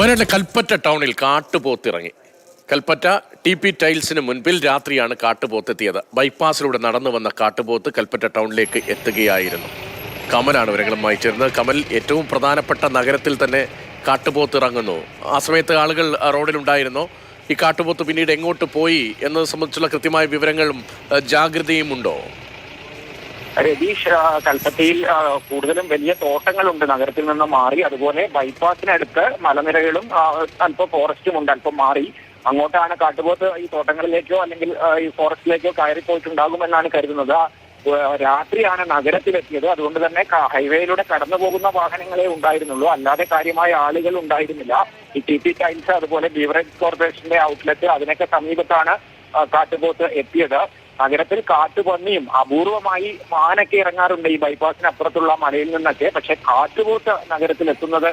വയനാട്ടിലെ കൽപ്പറ്റ ടൗണിൽ കാട്ടുപോത്തിറങ്ങി. കൽപ്പറ്റ TP ടൈൽസിന് മുൻപിൽ രാത്രിയാണ് കാട്ടുപോത്തെത്തിയത്. ബൈപ്പാസിലൂടെ നടന്നു വന്ന കാട്ടുപോത്ത് കൽപ്പറ്റ ടൗണിലേക്ക് എത്തുകയായിരുന്നു. കമലാണ് വിവരങ്ങളുമായി ചേർന്നത്. കമൽ, ഏറ്റവും പ്രധാനപ്പെട്ട നഗരത്തിൽ തന്നെ കാട്ടുപോത്ത് ഇറങ്ങുന്നു. ആ സമയത്ത് ആളുകൾ റോഡിലുണ്ടായിരുന്നോ? ഈ കാട്ടുപോത്ത് പിന്നീട് എങ്ങോട്ട് പോയി എന്നത് സംബന്ധിച്ചുള്ള കൃത്യമായ വിവരങ്ങളും ജാഗ്രതയും ഉണ്ടോ? രതീഷ്, കൽപ്പറ്റയിൽ കൂടുതലും വലിയ തോട്ടങ്ങളുണ്ട് നഗരത്തിൽ നിന്ന് മാറി. അതുപോലെ ബൈപ്പാസിനടുത്ത് മലനിരകളും അല്പം ഫോറസ്റ്റും ഉണ്ട്. അല്പം മാറി അങ്ങോട്ടാണ് കാട്ടുപോത്ത് ഈ തോട്ടങ്ങളിലേക്കോ അല്ലെങ്കിൽ ഈ ഫോറസ്റ്റിലേക്കോ കയറിപ്പോയിട്ടുണ്ടാകുമെന്നാണ് കരുതുന്നത്. രാത്രിയാണ് നഗരത്തിലെത്തിയത്. അതുകൊണ്ട് തന്നെ ഹൈവേയിലൂടെ കടന്നു പോകുന്ന വാഹനങ്ങളെ ഉണ്ടായിരുന്നുള്ളൂ, അല്ലാതെ കാര്യമായ ആളുകൾ ഉണ്ടായിരുന്നില്ല. ഈ TP ടൈൽസ്, അതുപോലെ ബീവറേജ് കോർപ്പറേഷന്റെ ഔട്ട്ലെറ്റ്, അതിനൊക്കെ സമീപത്താണ് കാട്ടുപോത്ത് എത്തിയത്. നഗരത്തിൽ കാട്ടുപന്നിയും അപൂർവമായി മാനൊക്കെ ഇറങ്ങാറുണ്ട് ഈ ബൈപ്പാസിന് അപ്പുറത്തുള്ള മലയിൽ നിന്നൊക്കെ. പക്ഷെ കാട്ടുപോത്ത് നഗരത്തിൽ എത്തുന്നത്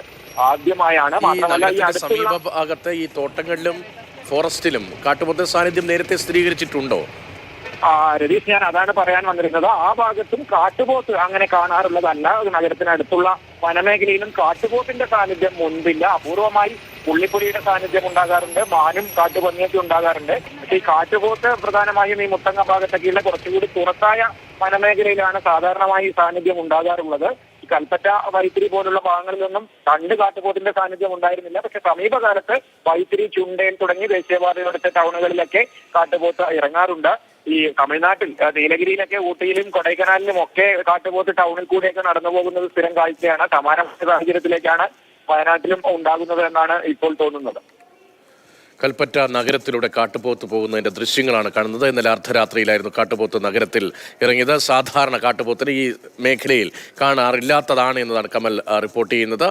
ആദ്യമായാണ്. മാത്രമല്ല ഈ സമീപ ഭാഗത്ത് ഈ തോട്ടങ്ങളിലും ഫോറസ്റ്റിലും കാട്ടുപോത്ത് സാന്നിധ്യം നേരത്തെ സ്ഥിരീകരിച്ചിട്ടുണ്ടോ? രതീഷ്, ഞാൻ അതാണ് പറയാൻ വന്നിരുന്നത്. ആ ഭാഗത്തും കാട്ടുപോത്ത് അങ്ങനെ കാണാറുള്ളതല്ല. നഗരത്തിനടുത്തുള്ള വനമേഖലയിലും കാട്ടുപോത്തിന്റെ സാന്നിധ്യം മുൻപില്ല. അപൂർവമായി പുള്ളിപ്പുലിയുടെ സാന്നിധ്യം ഉണ്ടാകാറുണ്ട്, മാനും കാട്ടുപന്നിയൊക്കെ ഉണ്ടാകാറുണ്ട്. പക്ഷേ ഈ കാട്ടുപോത്ത് പ്രധാനമായും ഈ മുത്തങ്ങ ഭാഗത്തൊക്കെയുള്ള കുറച്ചുകൂടി തുറസായ വനമേഖലയിലാണ് സാധാരണമായി സാന്നിധ്യം ഉണ്ടാകാറുള്ളത്. ഈ കൽപ്പറ്റ, വൈത്തിരി പോലുള്ള ഭാഗങ്ങളിലൊന്നും പണ്ട് കാട്ടുപോത്തിന്റെ സാന്നിധ്യം ഉണ്ടായിരുന്നില്ല. പക്ഷെ സമീപകാലത്ത് വൈത്തിരി, ചുണ്ടേൽ തുടങ്ങി ദേശീയപാതയോടത്തെ ടൗണുകളിലൊക്കെ കാട്ടുപോത്ത് ഇറങ്ങാറുണ്ട്. ഈ തമിഴ്നാട്ടിൽ നീലഗിരിയിലൊക്കെ, ഊട്ടിയിലും കൊടൈക്കനാലിലും ഒക്കെ കാട്ടുപോത്ത് ടൗണിൽ കൂടെയൊക്കെ നടന്നു പോകുന്നത് സ്ഥിരം കാഴ്ചയാണ്. സമാനമായ സാഹചര്യത്തിലേക്കാണ് വയനാട്ടിലും ഉണ്ടാകുന്നത് എന്നാണ് ഇപ്പോൾ തോന്നുന്നത്. കൽപ്പറ്റ നഗരത്തിലൂടെ കാട്ടുപോത്ത് പോകുന്നതിന്റെ ദൃശ്യങ്ങളാണ് കാണുന്നത്. ഇന്നലെ അർദ്ധരാത്രിയിലായിരുന്നു കാട്ടുപോത്ത് നഗരത്തിൽ ഇറങ്ങിയത്. സാധാരണ കാട്ടുപോത്തിന് ഈ മേഖലയിൽ കാണാറില്ലാത്തതാണ് എന്നതാണ് കമൽ റിപ്പോർട്ട് ചെയ്യുന്നത്.